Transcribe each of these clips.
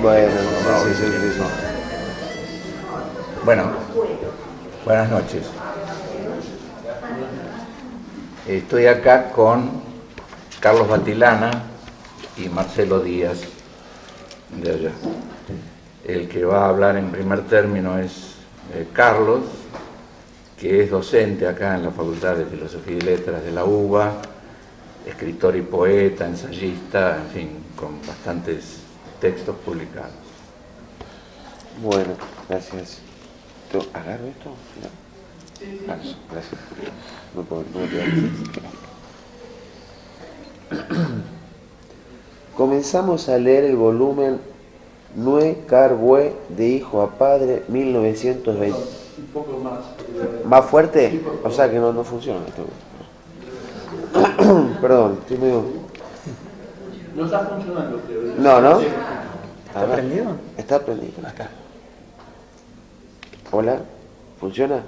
Bueno, sí. Bueno, buenas noches. Estoy acá con Carlos Batilana y Marcelo Díaz de allá. El que va a hablar en primer término es Carlos, que es docente acá en la Facultad de Filosofía y Letras de la UBA, escritor y poeta, ensayista, en fin, con bastantes textos publicados. Bueno, gracias. ¿Agarro esto? No. Gracias. No puedo Comenzamos a leer el volumen Nue Cargue de Hijo a Padre, 1920. Un poco más. ¿Más fuerte? O sea que no funciona esto. Perdón, estoy medio... No está funcionando, creo. No. ¿Está prendido? Está prendido. Acá. Hola, ¿funciona?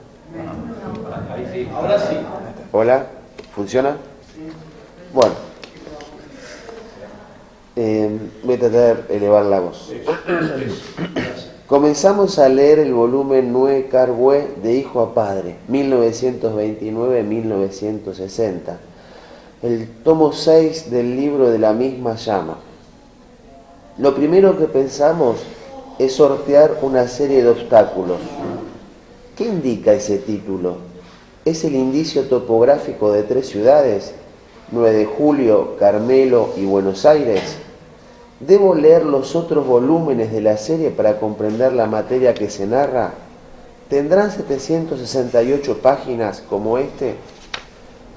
Ahí sí. Ahora sí. Hola, ¿funciona? Bueno. Voy a tratar de elevar la voz. Comenzamos a leer el volumen Nue Cargue de Hijo a Padre, 1929-1960. El tomo 6 del libro de la misma llama. Lo primero que pensamos es sortear una serie de obstáculos. ¿Qué indica ese título? ¿Es el indicio topográfico de 3 ciudades? 9 de Julio, Carmelo y Buenos Aires. ¿Debo leer los otros volúmenes de la serie para comprender la materia que se narra? ¿Tendrán 768 páginas como este?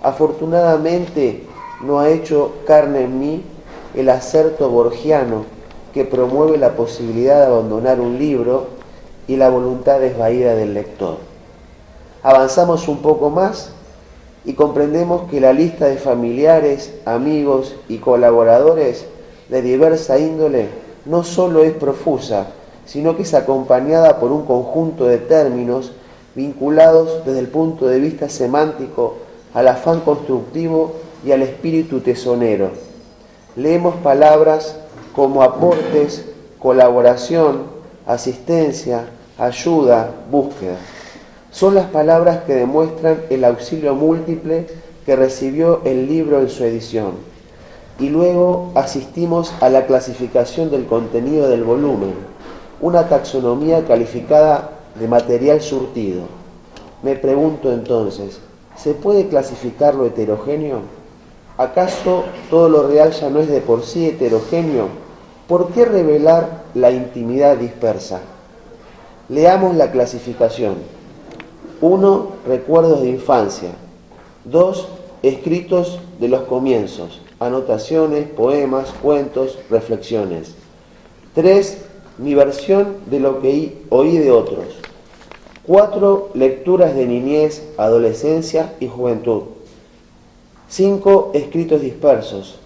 Afortunadamente no ha hecho carne en mí el acerto borgiano que promueve la posibilidad de abandonar un libro y la voluntad desvaída del lector. Avanzamos un poco más y comprendemos que la lista de familiares, amigos y colaboradores de diversa índole no solo es profusa, sino que es acompañada por un conjunto de términos vinculados desde el punto de vista semántico al afán constructivo y al espíritu tesonero. Leemos palabras como aportes, colaboración, asistencia, ayuda, búsqueda. Son las palabras que demuestran el auxilio múltiple que recibió el libro en su edición. Y luego asistimos a la clasificación del contenido del volumen, una taxonomía calificada de material surtido. Me pregunto entonces, ¿se puede clasificar lo heterogéneo? ¿Acaso todo lo real ya no es de por sí heterogéneo? ¿Por qué revelar la intimidad dispersa? Leamos la clasificación. 1. Recuerdos de infancia. 2. Escritos de los comienzos, anotaciones, poemas, cuentos, reflexiones. 3. Mi versión de lo que oí de otros. 4. Lecturas de niñez, adolescencia y juventud. 5. Escritos dispersos.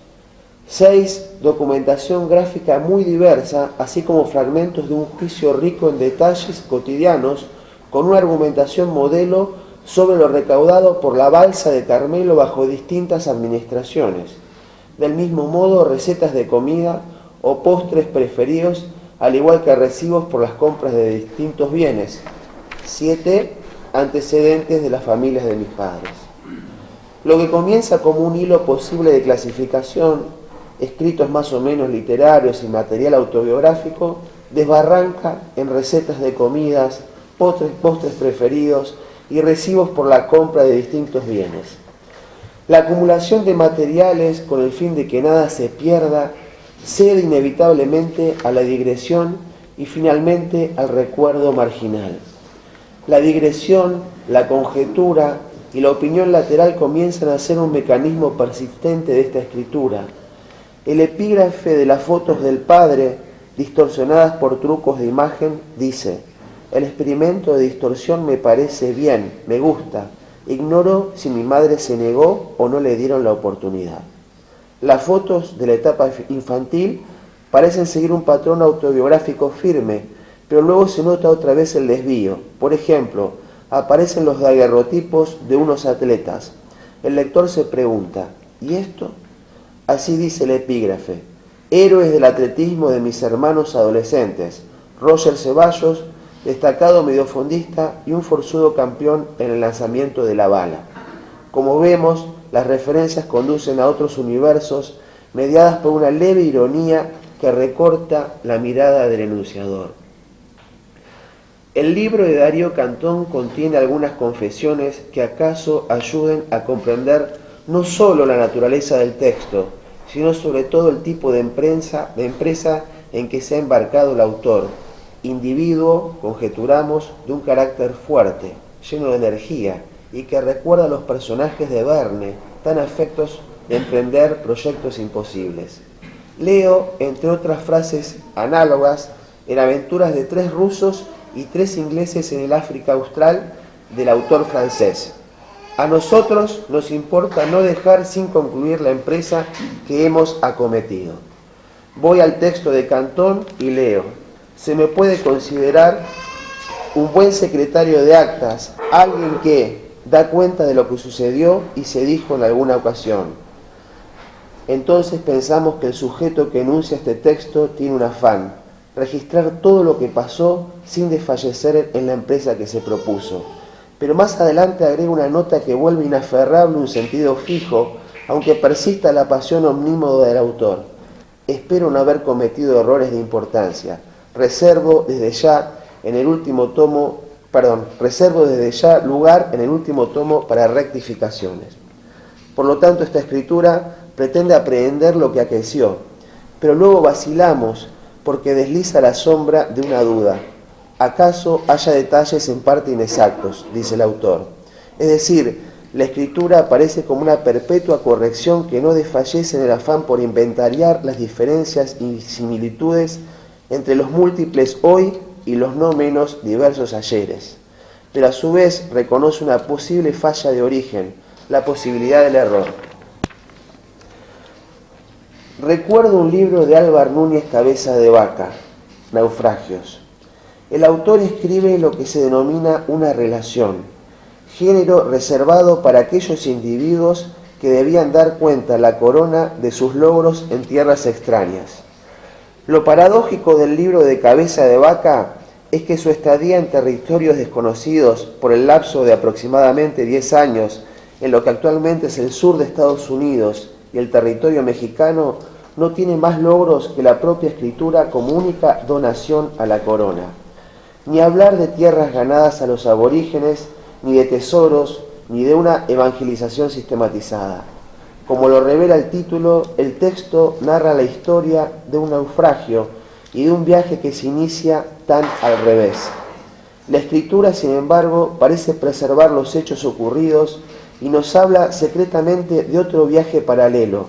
6. Documentación gráfica muy diversa, así como fragmentos de un juicio rico en detalles cotidianos, con una argumentación modelo sobre lo recaudado por la balsa de Carmelo bajo distintas administraciones. Del mismo modo, recetas de comida o postres preferidos, al igual que recibos por las compras de distintos bienes. 7. Antecedentes de las familias de mis padres. Lo que comienza como un hilo posible de clasificación, escritos más o menos literarios y material autobiográfico, desbarranca en recetas de comidas, postres preferidos y recibos por la compra de distintos bienes. La acumulación de materiales con el fin de que nada se pierda cede inevitablemente a la digresión y finalmente al recuerdo marginal. La digresión, la conjetura y la opinión lateral comienzan a ser un mecanismo persistente de esta escritura. El epígrafe de las fotos del padre, distorsionadas por trucos de imagen, dice: el experimento de distorsión me parece bien, me gusta. Ignoro si mi madre se negó o no le dieron la oportunidad. Las fotos de la etapa infantil parecen seguir un patrón autobiográfico firme, pero luego se nota otra vez el desvío. Por ejemplo, aparecen los daguerrotipos de unos atletas. El lector se pregunta, ¿y esto? Así dice el epígrafe: héroes del atletismo de mis hermanos adolescentes, Roger Ceballos, destacado mediofondista y un forzudo campeón en el lanzamiento de la bala. Como vemos, las referencias conducen a otros universos mediadas por una leve ironía que recorta la mirada del enunciador. El libro de Darío Cantón contiene algunas confesiones que acaso ayuden a comprender no solo la naturaleza del texto, sino sobre todo el tipo de empresa en que se ha embarcado el autor, individuo, conjeturamos, de un carácter fuerte, lleno de energía, y que recuerda a los personajes de Verne, tan afectos de emprender proyectos imposibles. Leo, entre otras frases análogas, en Aventuras de 3 rusos y 3 ingleses en el África Austral, del autor francés. A nosotros nos importa no dejar sin concluir la empresa que hemos acometido. Voy al texto de Cantón y leo. Se me puede considerar un buen secretario de actas, alguien que da cuenta de lo que sucedió y se dijo en alguna ocasión. Entonces pensamos que el sujeto que enuncia este texto tiene un afán, registrar todo lo que pasó sin desfallecer en la empresa que se propuso. Pero más adelante agrega una nota que vuelve inaferrable un sentido fijo, aunque persista la pasión omnímoda del autor. Espero no haber cometido errores de importancia. Reservo desde ya lugar en el último tomo para rectificaciones. Por lo tanto, esta escritura pretende aprehender lo que acaeció, pero luego vacilamos porque desliza la sombra de una duda. ¿Acaso haya detalles en parte inexactos?, dice el autor. Es decir, la escritura aparece como una perpetua corrección que no desfallece en el afán por inventariar las diferencias y similitudes entre los múltiples hoy y los no menos diversos ayeres. Pero a su vez reconoce una posible falla de origen, la posibilidad del error. Recuerdo un libro de Álvar Núñez Cabeza de Vaca, Naufragios. El autor escribe lo que se denomina una relación, género reservado para aquellos individuos que debían dar cuenta a la corona de sus logros en tierras extrañas. Lo paradójico del libro de Cabeza de Vaca es que su estadía en territorios desconocidos por el lapso de aproximadamente 10 años, en lo que actualmente es el sur de Estados Unidos y el territorio mexicano, no tiene más logros que la propia escritura como única donación a la corona. Ni hablar de tierras ganadas a los aborígenes, ni de tesoros, ni de una evangelización sistematizada. Como lo revela el título, el texto narra la historia de un naufragio y de un viaje que se inicia tan al revés. La escritura, sin embargo, parece preservar los hechos ocurridos y nos habla secretamente de otro viaje paralelo,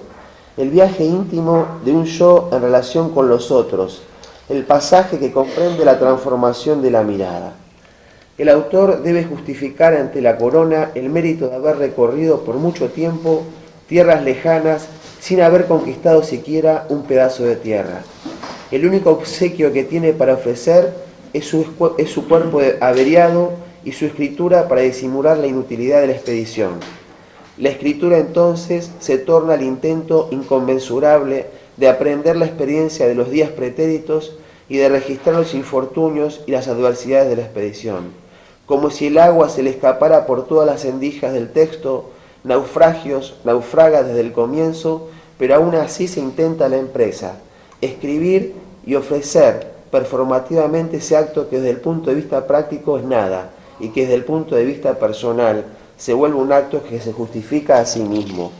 el viaje íntimo de un yo en relación con los otros, el pasaje que comprende la transformación de la mirada. El autor debe justificar ante la corona el mérito de haber recorrido por mucho tiempo tierras lejanas sin haber conquistado siquiera un pedazo de tierra. El único obsequio que tiene para ofrecer es su cuerpo averiado y su escritura para disimular la inutilidad de la expedición. La escritura entonces se torna el intento inconmensurable de aprender la experiencia de los días pretéritos y de registrar los infortunios y las adversidades de la expedición. Como si el agua se le escapara por todas las endijas del texto, Naufragios naufraga desde el comienzo, pero aún así se intenta la empresa, escribir y ofrecer performativamente ese acto que desde el punto de vista práctico es nada y que desde el punto de vista personal se vuelve un acto que se justifica a sí mismo.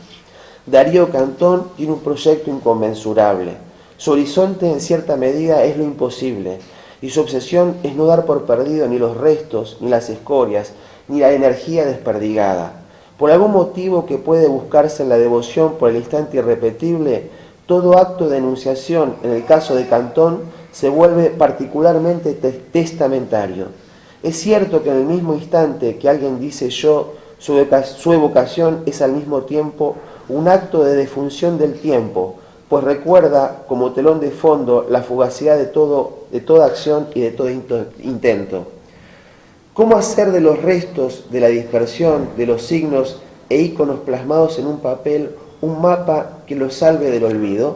Darío Cantón tiene un proyecto inconmensurable. Su horizonte en cierta medida es lo imposible y su obsesión es no dar por perdido ni los restos, ni las escorias, ni la energía desperdigada. Por algún motivo que puede buscarse en la devoción por el instante irrepetible, todo acto de enunciación, en el caso de Cantón, se vuelve particularmente testamentario. Es cierto que en el mismo instante que alguien dice yo, su evocación es al mismo tiempo un acto de defunción del tiempo, pues recuerda como telón de fondo la fugacidad de toda acción y de todo intento. ¿Cómo hacer de los restos, de la dispersión, de los signos e íconos plasmados en un papel, un mapa que los salve del olvido?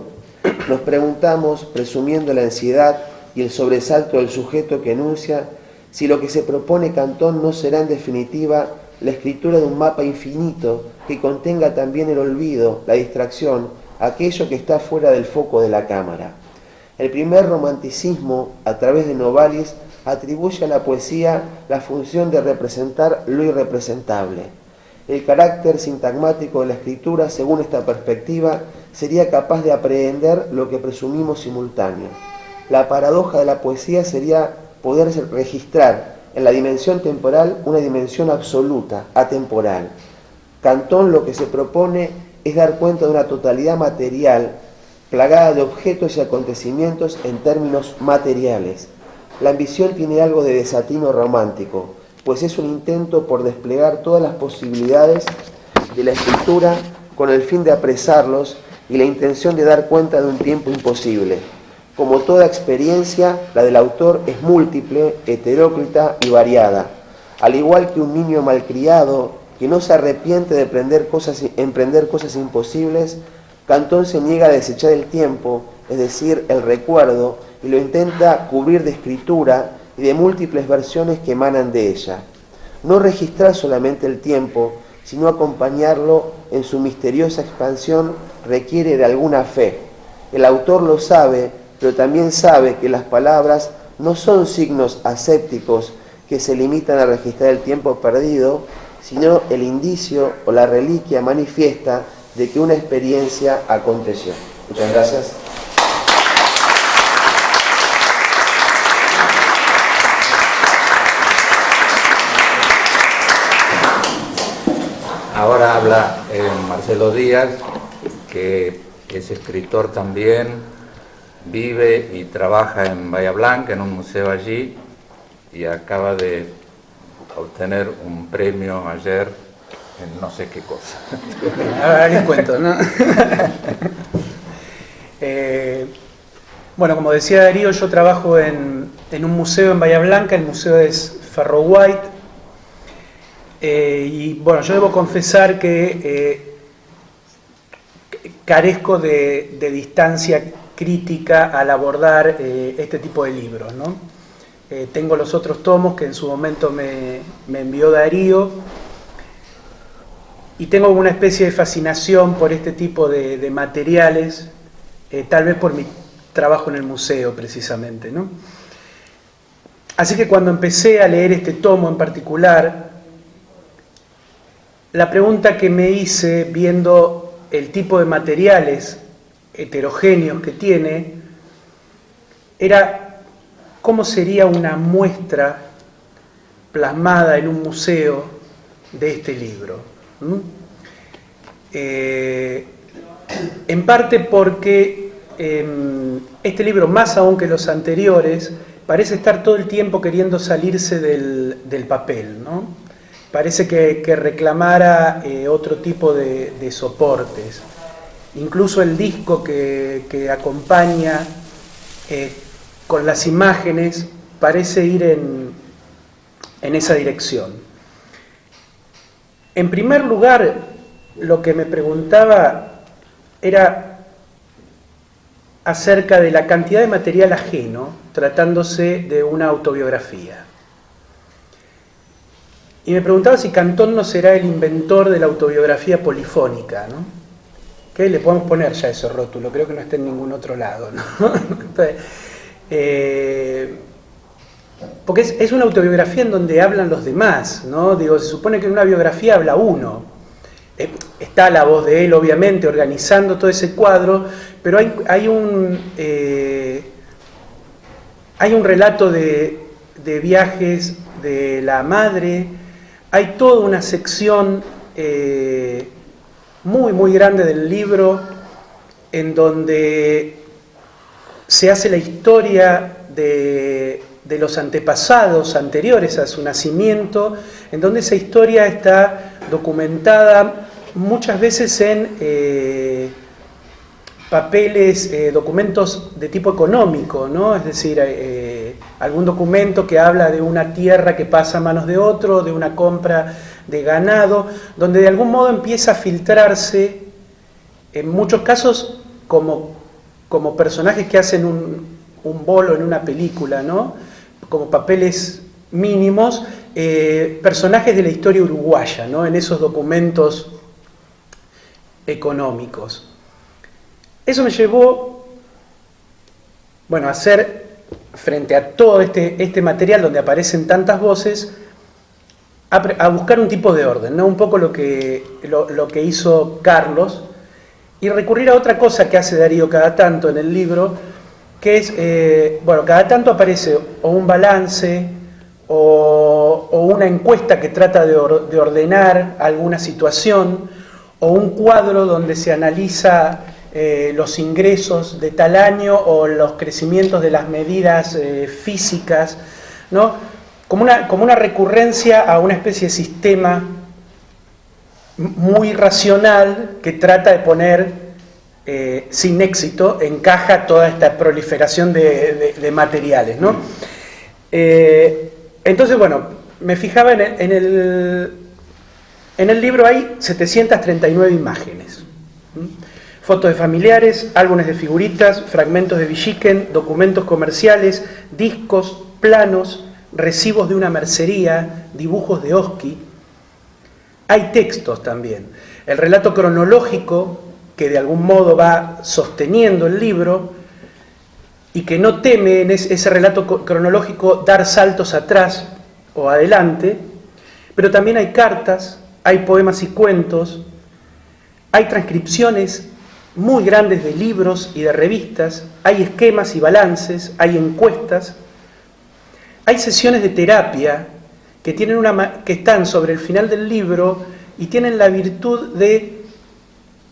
Nos preguntamos, presumiendo la ansiedad y el sobresalto del sujeto que enuncia, si lo que se propone Cantón no será en definitiva la escritura de un mapa infinito que contenga también el olvido, la distracción, aquello que está fuera del foco de la cámara. El primer romanticismo, a través de Novalis, atribuye a la poesía la función de representar lo irrepresentable. El carácter sintagmático de la escritura, según esta perspectiva, sería capaz de aprehender lo que presumimos simultáneo. La paradoja de la poesía sería poder registrar en la dimensión temporal una dimensión absoluta, atemporal. Cantón lo que se propone es dar cuenta de una totalidad material, plagada de objetos y acontecimientos en términos materiales. La ambición tiene algo de desatino romántico, pues es un intento por desplegar todas las posibilidades de la escritura con el fin de apresarlos y la intención de dar cuenta de un tiempo imposible. Como toda experiencia, la del autor es múltiple, heteróclita y variada. Al igual que un niño malcriado que no se arrepiente de emprender cosas imposibles, Cantón se niega a desechar el tiempo, es decir, el recuerdo, y lo intenta cubrir de escritura y de múltiples versiones que emanan de ella. No registrar solamente el tiempo, sino acompañarlo en su misteriosa expansión requiere de alguna fe. El autor lo sabe, pero también sabe que las palabras no son signos asépticos que se limitan a registrar el tiempo perdido, sino el indicio o la reliquia manifiesta de que una experiencia aconteció. Muchas gracias. Ahora habla Marcelo Díaz, que es escritor también, vive y trabaja en Bahía Blanca, en un museo allí, y acaba de obtener un premio ayer en no sé qué cosa. Ahora les cuento, ¿no? Bueno, como decía Darío, yo trabajo en un museo en Bahía Blanca, el museo es Ferro White. Y bueno, yo debo confesar que carezco de distancia crítica al abordar este tipo de libros, ¿no? Tengo los otros tomos que en su momento me envió Darío y tengo una especie de fascinación por este tipo de materiales, tal vez por mi trabajo en el museo precisamente, ¿no? Así que cuando empecé a leer este tomo en particular, la pregunta que me hice viendo el tipo de materiales heterogéneos que tiene era cómo sería una muestra plasmada en un museo de este libro. En parte porque este libro, más aún que los anteriores, parece estar todo el tiempo queriendo salirse del papel, ¿no? Parece que reclamara otro tipo de soportes. Incluso el disco que acompaña con las imágenes parece ir en esa dirección. En primer lugar, lo que me preguntaba era acerca de la cantidad de material ajeno, tratándose de una autobiografía. Y me preguntaba si Cantón no será el inventor de la autobiografía polifónica, ¿no? Que le podemos poner ya ese rótulo, creo que no está en ningún otro lado, ¿no? Entonces, porque es una autobiografía en donde hablan los demás, ¿no? Digo, se supone que en una biografía habla uno. Está la voz de él, obviamente, organizando todo ese cuadro, pero hay un relato de viajes de la madre. Hay toda una sección muy, muy grande del libro en donde se hace la historia de los antepasados anteriores a su nacimiento, en donde esa historia está documentada muchas veces en papeles, documentos de tipo económico, ¿no? Es decir, algún documento que habla de una tierra que pasa a manos de otro, de una compra de ganado, donde de algún modo empieza a filtrarse, en muchos casos como como personajes que hacen un bolo en una película, ¿no? Como papeles mínimos, personajes de la historia uruguaya, ¿no? En esos documentos económicos. Eso me llevó, bueno, a hacer, frente a todo este material donde aparecen tantas voces, a buscar un tipo de orden, ¿no? Un poco lo que hizo Carlos, y recurrir a otra cosa que hace Darío cada tanto en el libro, que es, bueno, cada tanto aparece o un balance o una encuesta que trata de ordenar alguna situación, o un cuadro donde se analiza los ingresos de tal año o los crecimientos de las medidas físicas, ¿no? Como una recurrencia a una especie de sistema muy racional que trata de poner sin éxito en caja toda esta proliferación de materiales, ¿no? Entonces, bueno, me fijaba en el libro hay 739 imágenes. Fotos de familiares, álbumes de figuritas, fragmentos de Villiquen, documentos comerciales, discos, planos, recibos de una mercería, dibujos de Oski. Hay textos también. El relato cronológico, que de algún modo va sosteniendo el libro y que no teme en ese relato cronológico dar saltos atrás o adelante, pero también hay cartas, hay poemas y cuentos, hay transcripciones muy grandes de libros y de revistas, hay esquemas y balances, hay encuestas, hay sesiones de terapia que están sobre el final del libro y tienen la virtud de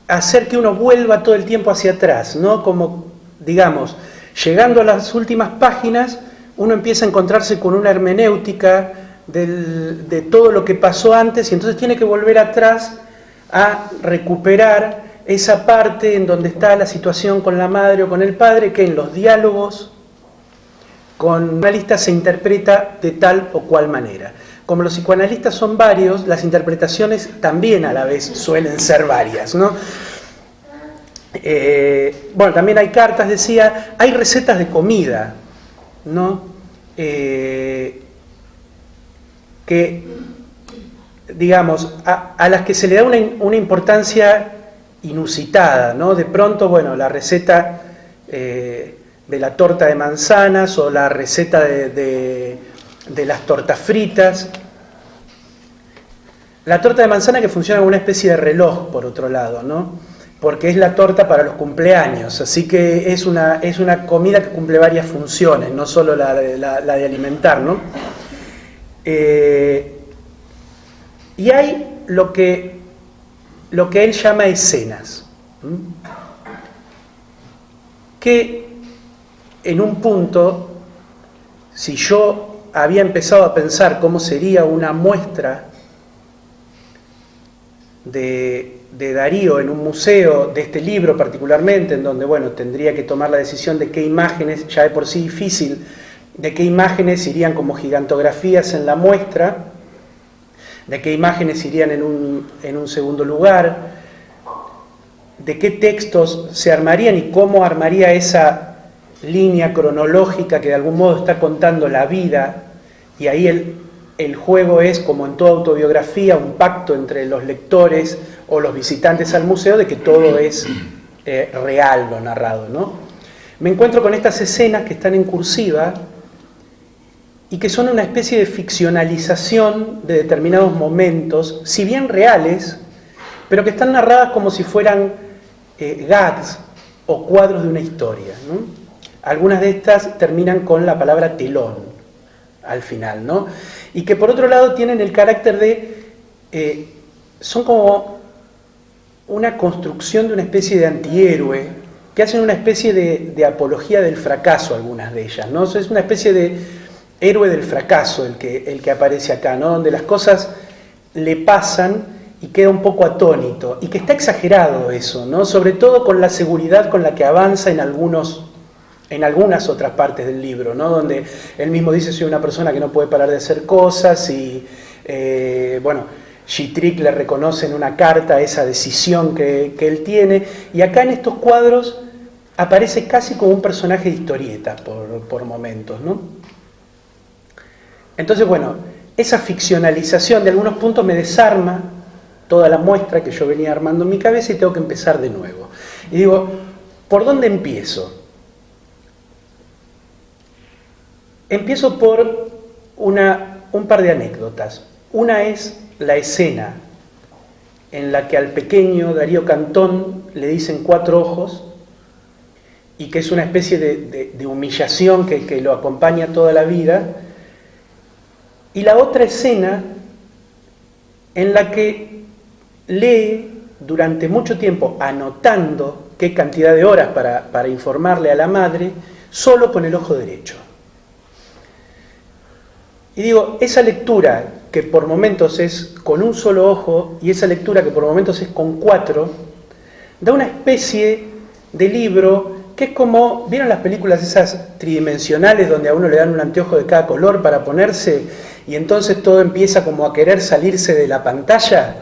hacer que uno vuelva todo el tiempo hacia atrás, ¿no? Como, digamos, llegando a las últimas páginas, uno empieza a encontrarse con una hermenéutica de todo lo que pasó antes y entonces tiene que volver atrás a recuperar esa parte en donde está la situación con la madre o con el padre, que en los diálogos con una lista se interpreta de tal o cual manera. Como los psicoanalistas son varios, las interpretaciones también a la vez suelen ser varias, ¿no? Bueno, también hay cartas, decía, hay recetas de comida, ¿no? Que, digamos, a las que se le da una importancia inusitada, ¿no? De pronto, bueno, la receta de la torta de manzanas o la receta de las tortas fritas. La torta de manzana que funciona como una especie de reloj, por otro lado, ¿no? Porque es la torta para los cumpleaños, así que es una comida que cumple varias funciones, no solo la de alimentar, ¿no? Y hay lo que él llama escenas, que en un punto, si yo había empezado a pensar cómo sería una muestra de Darío en un museo, de este libro particularmente, en donde, bueno, tendría que tomar la decisión de qué imágenes, ya de por sí difícil, de qué imágenes irían como gigantografías en la muestra, de qué imágenes irían en un segundo lugar, de qué textos se armarían y cómo armaría esa línea cronológica que de algún modo está contando la vida, y ahí el juego es, como en toda autobiografía, un pacto entre los lectores o los visitantes al museo de que todo es real lo narrado, ¿no? Me encuentro con estas escenas que están en cursiva y que son una especie de ficcionalización de determinados momentos, si bien reales, pero que están narradas como si fueran gags o cuadros de una historia, ¿no? Algunas de estas terminan con la palabra telón al final, ¿no? Y que por otro lado tienen el carácter de... son como una construcción de una especie de antihéroe, que hacen una especie de apología del fracaso, algunas de ellas, ¿no? Es una especie de héroe del fracaso el que aparece acá, ¿no? Donde las cosas le pasan y queda un poco atónito, y que está exagerado eso, ¿no? Sobre todo con la seguridad con la que avanza en algunas otras partes del libro, ¿no? Donde él mismo dice: soy una persona que no puede parar de hacer cosas, y bueno, Gittrick le reconoce en una carta esa decisión que él tiene, y acá en estos cuadros aparece casi como un personaje de historieta por momentos, ¿no? Entonces, bueno, esa ficcionalización de algunos puntos me desarma toda la muestra que yo venía armando en mi cabeza y tengo que empezar de nuevo. Y digo, ¿por dónde empiezo? Empiezo por un par de anécdotas. Una es la escena en la que al pequeño Darío Cantón le dicen 4 ojos y que es una especie de humillación que lo acompaña toda la vida. Y la otra escena en la que lee durante mucho tiempo, anotando qué cantidad de horas para informarle a la madre, solo con el ojo derecho. Y digo, esa lectura que por momentos es con un solo ojo y esa lectura que por momentos es con 4, da una especie de libro que es como, ¿vieron las películas esas tridimensionales donde a uno le dan un anteojo de cada color para ponerse y entonces todo empieza como a querer salirse de la pantalla?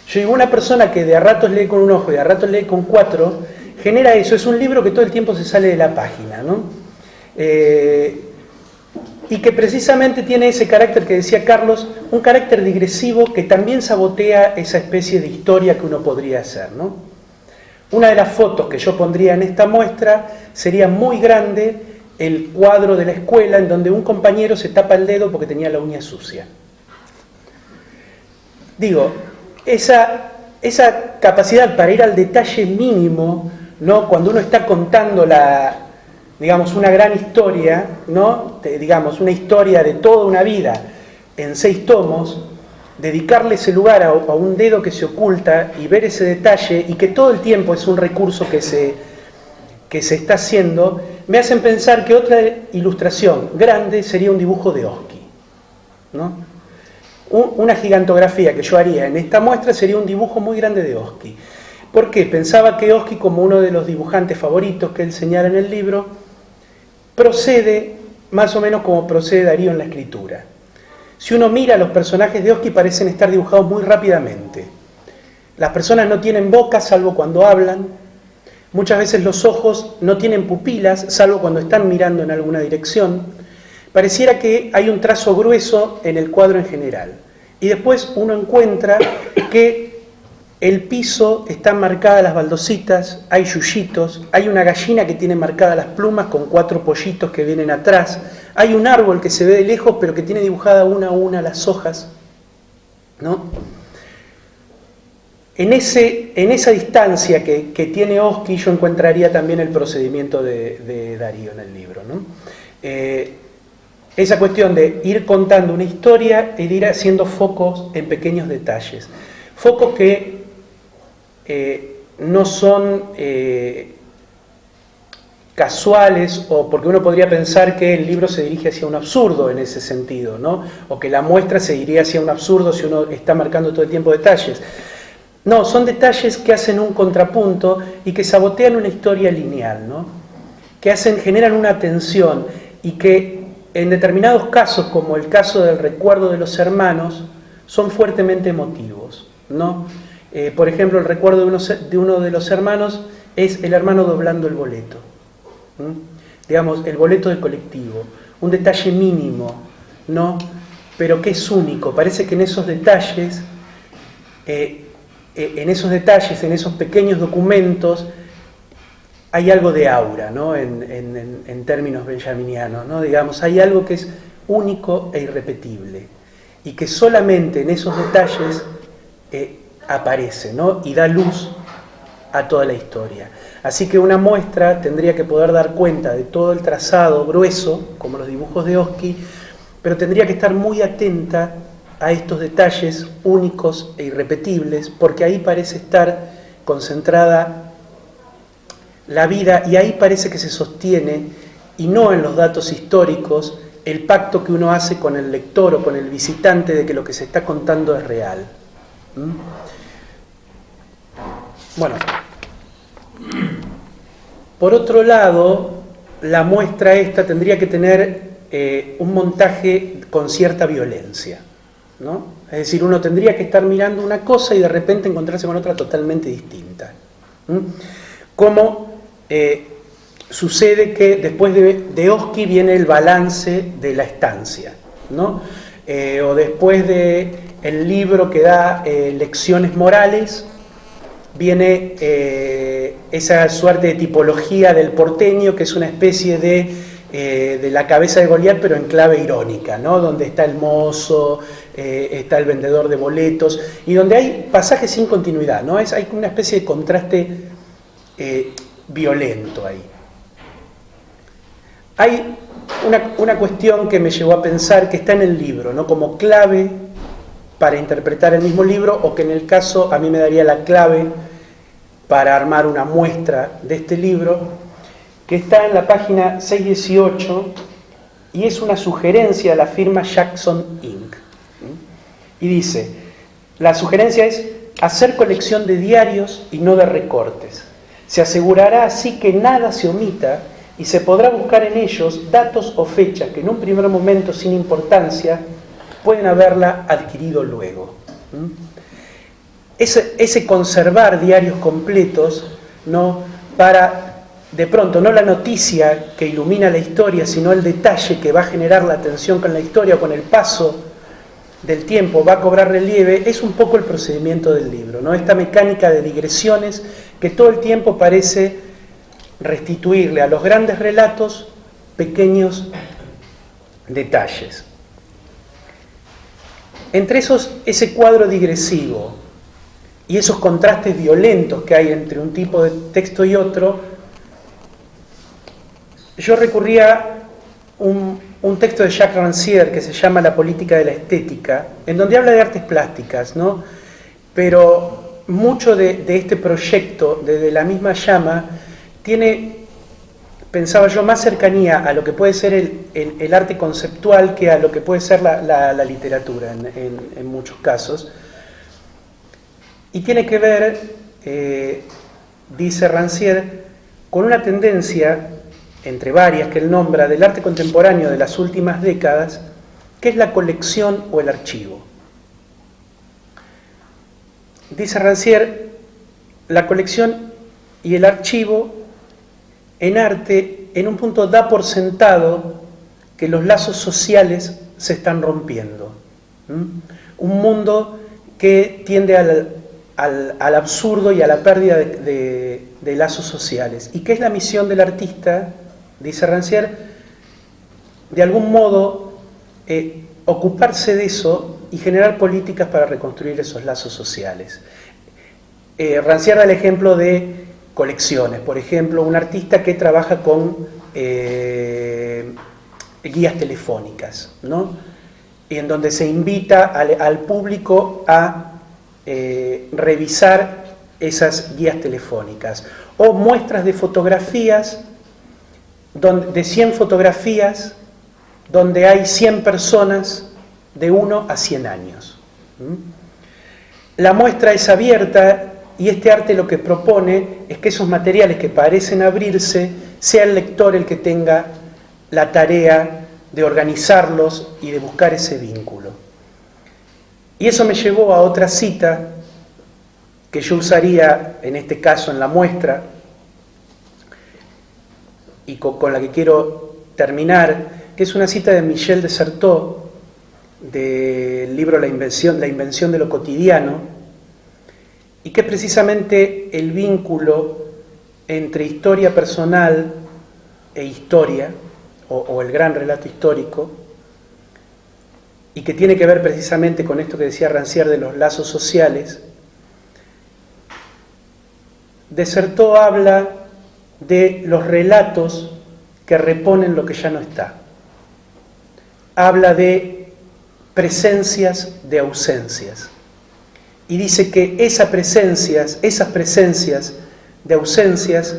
Yo digo, una persona que de a ratos lee con un ojo y de a ratos lee con 4, genera eso, es un libro que todo el tiempo se sale de la página, ¿no? Y que precisamente tiene ese carácter que decía Carlos, un carácter digresivo que también sabotea esa especie de historia que uno podría hacer, ¿no? Una de las fotos que yo pondría en esta muestra sería muy grande el cuadro de la escuela en donde un compañero se tapa el dedo porque tenía la uña sucia. Digo, esa capacidad para ir al detalle mínimo, ¿no? Cuando uno está contando digamos, una gran historia, ¿no? Digamos, una historia de toda una vida en 6 tomos, dedicarle ese lugar a un dedo que se oculta y ver ese detalle, y que todo el tiempo es un recurso que se está haciendo, me hacen pensar que otra ilustración grande sería un dibujo de Oski, ¿no? Una gigantografía que yo haría en esta muestra sería un dibujo muy grande de Oski. ¿Por qué? Pensaba que Oski, como uno de los dibujantes favoritos que él señala en el libro, procede más o menos como procede Darío en la escritura. Si uno mira, los personajes de Oski parecen estar dibujados muy rápidamente. Las personas no tienen boca, salvo cuando hablan. Muchas veces los ojos no tienen pupilas, salvo cuando están mirando en alguna dirección. Pareciera que hay un trazo grueso en el cuadro en general. Y después uno encuentra que el piso está marcadas las baldositas, hay yuyitos, hay una gallina que tiene marcadas las plumas con 4 pollitos que vienen atrás. Hay un árbol que se ve de lejos, pero que tiene dibujada una a una las hojas, ¿no? En esa distancia que tiene Oski, yo encontraría también el procedimiento de Darío en el libro, ¿no? Esa cuestión de ir contando una historia y de ir haciendo focos en pequeños detalles. Focos que no son casuales, o porque uno podría pensar que el libro se dirige hacia un absurdo en ese sentido, ¿no? O que la muestra se diría hacia un absurdo si uno está marcando todo el tiempo detalles. No, son detalles que hacen un contrapunto y que sabotean una historia lineal, ¿no? Que generan una tensión y que en determinados casos, como el caso del recuerdo de los hermanos, son fuertemente emotivos, ¿no? Por ejemplo, el recuerdo de uno de los hermanos es el hermano doblando el boleto. Digamos, el boleto del colectivo, un detalle mínimo, ¿no? Pero que es único. Parece que en esos detalles, en esos pequeños documentos, hay algo de aura, ¿no? En términos benjaminianos, ¿no? Digamos, hay algo que es único e irrepetible y que solamente en esos detalles aparece, ¿no? Y da luz a toda la historia. Así que una muestra tendría que poder dar cuenta de todo el trazado grueso, como los dibujos de Oski, pero tendría que estar muy atenta a estos detalles únicos e irrepetibles, porque ahí parece estar concentrada la vida y ahí parece que se sostiene, y no en los datos históricos, el pacto que uno hace con el lector o con el visitante de que lo que se está contando es real. Bueno, por otro lado, la muestra esta tendría que tener un montaje con cierta violencia, ¿no? Es decir, uno tendría que estar mirando una cosa y de repente encontrarse con otra totalmente distinta. Como sucede que después de Oski viene el balance de la estancia, ¿no? O después de el libro que da lecciones morales, viene esa suerte de tipología del porteño, que es una especie de la cabeza de Goliat, pero en clave irónica, ¿no? Donde está el mozo, está el vendedor de boletos, y donde hay pasajes sin continuidad, ¿no? Hay una especie de contraste violento ahí. Hay una cuestión que me llevó a pensar, que está en el libro, ¿no? Como clave para interpretar el mismo libro, o que en el caso a mí me daría la clave para armar una muestra de este libro, que está en la página 618, y es una sugerencia de la firma Jackson Inc. Y dice, la sugerencia es hacer colección de diarios y no de recortes. Se asegurará así que nada se omita y se podrá buscar en ellos datos o fechas que en un primer momento sin importancia pueden haberla adquirido luego. Ese conservar diarios completos, ¿no? Para, de pronto, no la noticia que ilumina la historia, sino el detalle que va a generar la atención con la historia, con el paso del tiempo va a cobrar relieve, es un poco el procedimiento del libro, ¿no? Esta mecánica de digresiones que todo el tiempo parece restituirle a los grandes relatos pequeños detalles. Entre ese cuadro digresivo y esos contrastes violentos que hay entre un tipo de texto y otro, yo recurría a un texto de Jacques Rancière que se llama La política de la estética, en donde habla de artes plásticas, ¿no? Pero mucho de este proyecto, de la misma llama, tiene, pensaba yo, más cercanía a lo que puede ser el arte conceptual que a lo que puede ser la literatura en muchos casos. Y tiene que ver, dice Rancière, con una tendencia, entre varias que él nombra, del arte contemporáneo de las últimas décadas, que es la colección o el archivo. Dice Rancière, la colección y el archivo en arte, en un punto da por sentado que los lazos sociales se están rompiendo. Un mundo que tiende al absurdo y a la pérdida de lazos sociales. ¿Y qué es la misión del artista? Dice Rancière, de algún modo ocuparse de eso y generar políticas para reconstruir esos lazos sociales. Rancière da el ejemplo de colecciones, por ejemplo, un artista que trabaja con guías telefónicas, ¿no? Y en donde se invita al público a revisar esas guías telefónicas, o muestras de fotografías, de 100 fotografías, donde hay 100 personas de 1 a 100 años. La muestra es abierta y este arte lo que propone es que esos materiales que parecen abrirse, sea el lector el que tenga la tarea de organizarlos y de buscar ese vínculo. Y eso me llevó a otra cita que yo usaría en este caso en la muestra y con la que quiero terminar, que es una cita de Michel de Certeau del libro La invención de lo cotidiano, y que es precisamente el vínculo entre historia personal e historia, o el gran relato histórico, y que tiene que ver precisamente con esto que decía Rancière de los lazos sociales. De Certeau habla de los relatos que reponen lo que ya no está. Habla de presencias de ausencias. Y dice que esas presencias de ausencias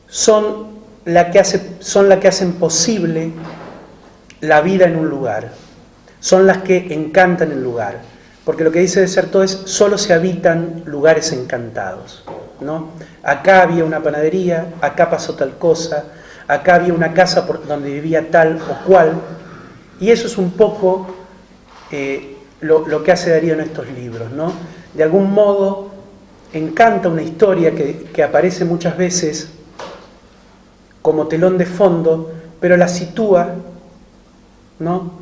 son la que hacen posible la vida en un lugar. Son las que encantan el lugar. Porque lo que dice de Certeau es, solo se habitan lugares encantados, ¿no? Acá había una panadería, acá pasó tal cosa, acá había una casa donde vivía tal o cual, y eso es un poco lo que hace Darío en estos libros, ¿no? De algún modo encanta una historia que aparece muchas veces como telón de fondo, pero la sitúa, ¿no?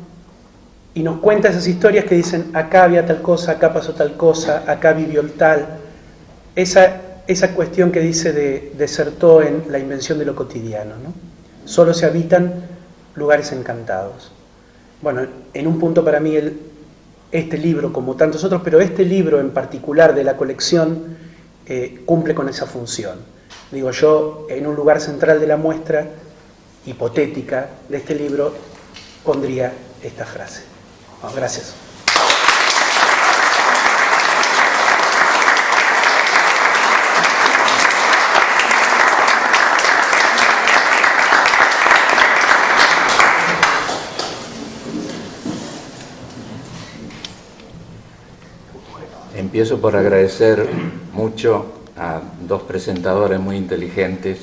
Y nos cuenta esas historias que dicen, acá había tal cosa, acá pasó tal cosa, acá vivió el tal. Esa cuestión que dice desertó en la invención de lo cotidiano, ¿no? Solo se habitan lugares encantados. Bueno, en un punto para mí este libro, como tantos otros, pero este libro en particular de la colección, cumple con esa función. Digo, yo en un lugar central de la muestra hipotética de este libro pondría esta frase. Bueno, gracias. Empiezo por agradecer mucho a dos presentadores muy inteligentes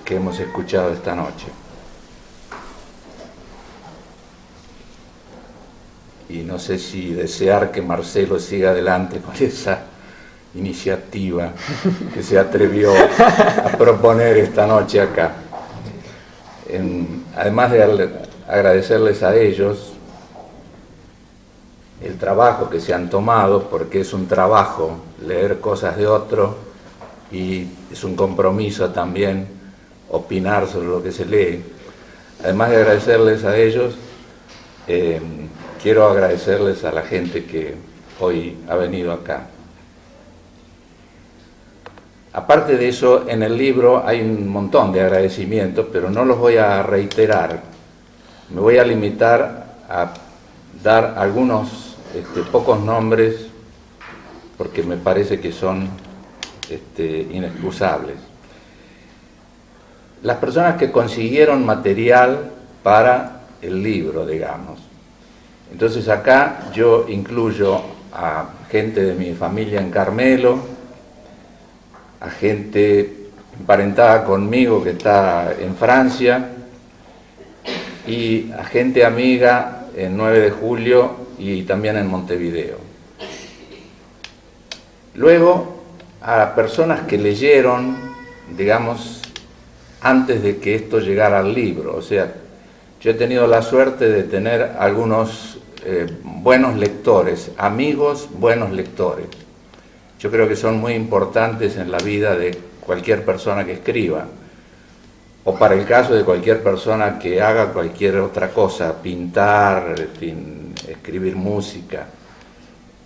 que hemos escuchado esta noche. Y no sé si desear que Marcelo siga adelante con esa iniciativa que se atrevió a proponer esta noche acá. Además de agradecerles a ellos el trabajo que se han tomado, porque es un trabajo leer cosas de otro y es un compromiso también opinar sobre lo que se lee. Además de agradecerles a ellos, quiero agradecerles a la gente que hoy ha venido acá. Aparte de eso, en el libro hay un montón de agradecimientos, pero no los voy a reiterar. Me voy a limitar a dar algunos pocos nombres, porque me parece que son inexcusables. Las personas que consiguieron material para el libro, digamos. Entonces acá yo incluyo a gente de mi familia en Carmelo, a gente emparentada conmigo que está en Francia, y a gente amiga en 9 de julio y también en Montevideo. Luego, a personas que leyeron, digamos, antes de que esto llegara al libro. O sea, yo he tenido la suerte de tener algunos buenos lectores, amigos buenos lectores. Yo creo que son muy importantes en la vida de cualquier persona que escriba, o para el caso de cualquier persona que haga cualquier otra cosa, pintar, en fin, escribir música.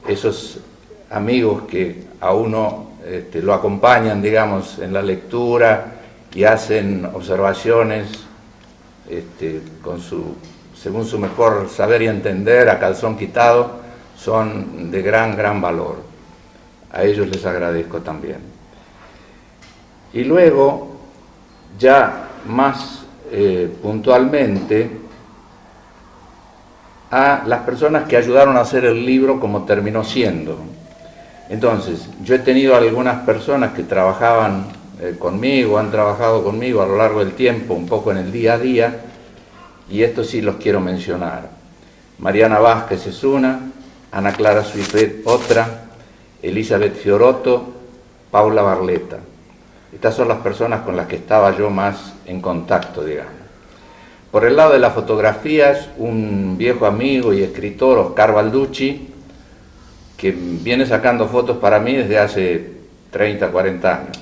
Esos amigos que a uno lo acompañan, digamos, en la lectura y hacen observaciones según su mejor saber y entender, a calzón quitado, son de gran valor. A ellos les agradezco también. Y luego, ya más puntualmente, a las personas que ayudaron a hacer el libro como terminó siendo. Entonces, yo he tenido algunas personas que trabajaban conmigo, han trabajado conmigo a lo largo del tiempo, un poco en el día a día, y estos sí los quiero mencionar. Mariana Vázquez es una, Ana Clara Suifet otra, Elizabeth Fiorotto, Paula Barletta. Estas son las personas con las que estaba yo más en contacto, digamos. Por el lado de las fotografías, un viejo amigo y escritor, Oscar Balducci, que viene sacando fotos para mí desde hace 30, 40 años.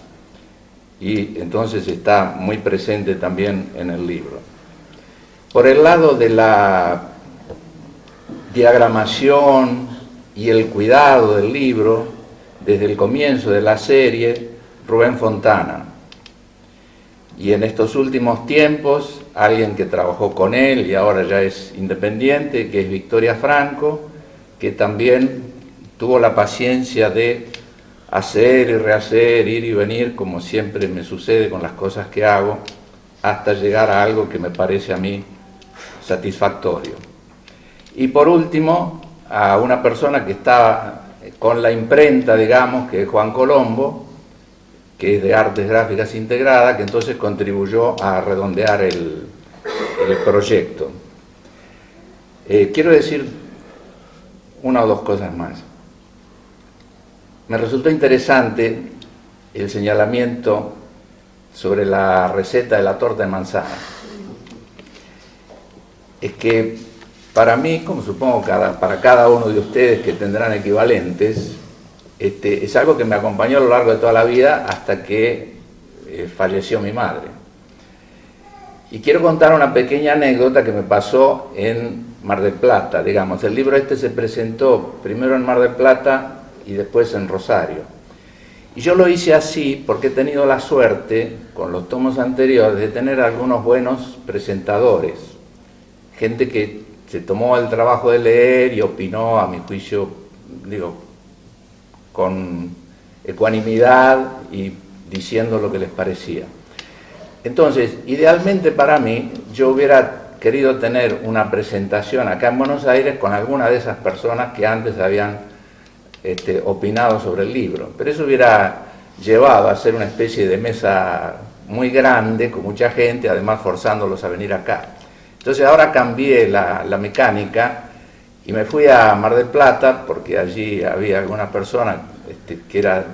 Y entonces está muy presente también en el libro. Por el lado de la diagramación y el cuidado del libro, desde el comienzo de la serie, Rubén Fontana. Y en estos últimos tiempos, alguien que trabajó con él y ahora ya es independiente, que es Victoria Franco, que también tuvo la paciencia de hacer y rehacer, ir y venir, como siempre me sucede con las cosas que hago, hasta llegar a algo que me parece a mí satisfactorio. Y por último, a una persona que está con la imprenta, digamos, que es Juan Colombo, que es de Artes Gráficas Integrada, que entonces contribuyó a redondear el proyecto. Quiero decir una o dos cosas más. Me resultó interesante el señalamiento sobre la receta de la torta de manzana. Es que para mí, como supongo para cada uno de ustedes que tendrán equivalentes, es algo que me acompañó a lo largo de toda la vida hasta que falleció mi madre. Y quiero contar una pequeña anécdota que me pasó en Mar del Plata, digamos. El libro se presentó primero en Mar del Plata y después en Rosario. Y yo lo hice así porque he tenido la suerte, con los tomos anteriores, de tener algunos buenos presentadores. Gente que se tomó el trabajo de leer y opinó, a mi juicio, digo, con ecuanimidad y diciendo lo que les parecía. Entonces, idealmente para mí, yo hubiera querido tener una presentación acá en Buenos Aires con alguna de esas personas que antes habían opinado sobre el libro, pero eso hubiera llevado a hacer una especie de mesa muy grande, con mucha gente, además forzándolos a venir acá. Entonces ahora cambié la mecánica y me fui a Mar del Plata, porque allí había algunas personas que eran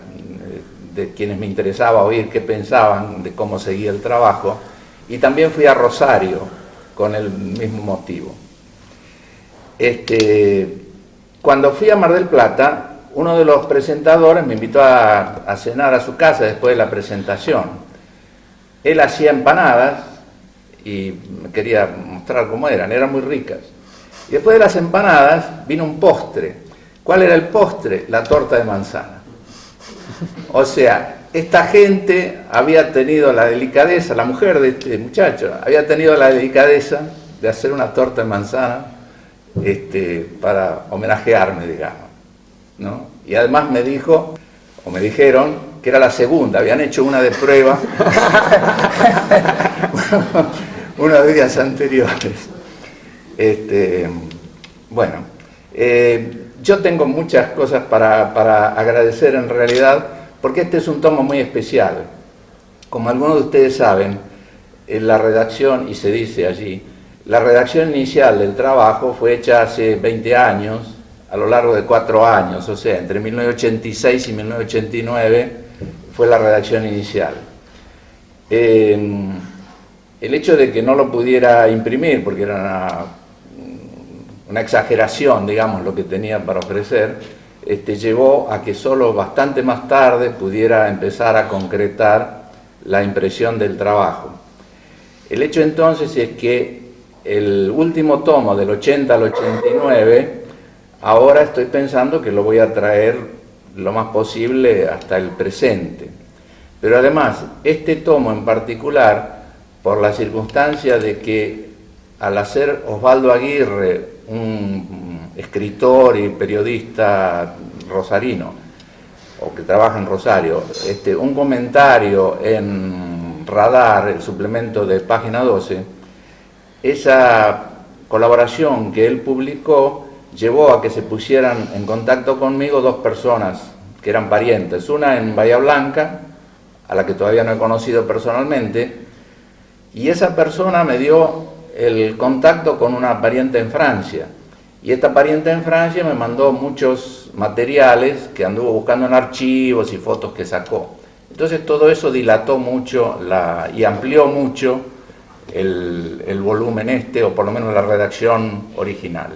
de quienes me interesaba oír qué pensaban de cómo seguía el trabajo, y también fui a Rosario con el mismo motivo. Cuando fui a Mar del Plata, uno de los presentadores me invitó a cenar a su casa después de la presentación. Él hacía empanadas y me quería mostrar cómo eran muy ricas. Y después de las empanadas vino un postre. ¿Cuál era el postre? La torta de manzana. O sea, esta gente había tenido la delicadeza, la mujer de este muchacho, había tenido la delicadeza de hacer una torta de manzana para homenajearme, digamos, ¿no? Y además me dijo, o me dijeron, que era la segunda, habían hecho una de prueba unos días anteriores. Bueno, yo tengo muchas cosas para agradecer en realidad, porque este es un tomo muy especial. Como algunos de ustedes saben, la redacción, y se dice allí, la redacción inicial del trabajo fue hecha hace 20 años, a lo largo de 4 años, o sea, entre 1986 y 1989 fue la redacción inicial. El hecho de que no lo pudiera imprimir, porque era una exageración, digamos, lo que tenía para ofrecer, llevó a que solo bastante más tarde pudiera empezar a concretar la impresión del trabajo. El hecho entonces es que el último tomo, del 80 al 89, ahora estoy pensando que lo voy a traer lo más posible hasta el presente. Pero además, este tomo en particular, por la circunstancia de que al hacer Osvaldo Aguirre, un escritor y periodista rosarino, o que trabaja en Rosario, un comentario en Radar, el suplemento de Página 12, esa colaboración que él publicó llevó a que se pusieran en contacto conmigo 2 personas que eran parientes, una en Bahía Blanca, a la que todavía no he conocido personalmente, y esa persona me dio el contacto con una pariente en Francia, y esta pariente en Francia me mandó muchos materiales que anduvo buscando en archivos y fotos que sacó. Entonces todo eso dilató mucho y amplió mucho el volumen o por lo menos la redacción original.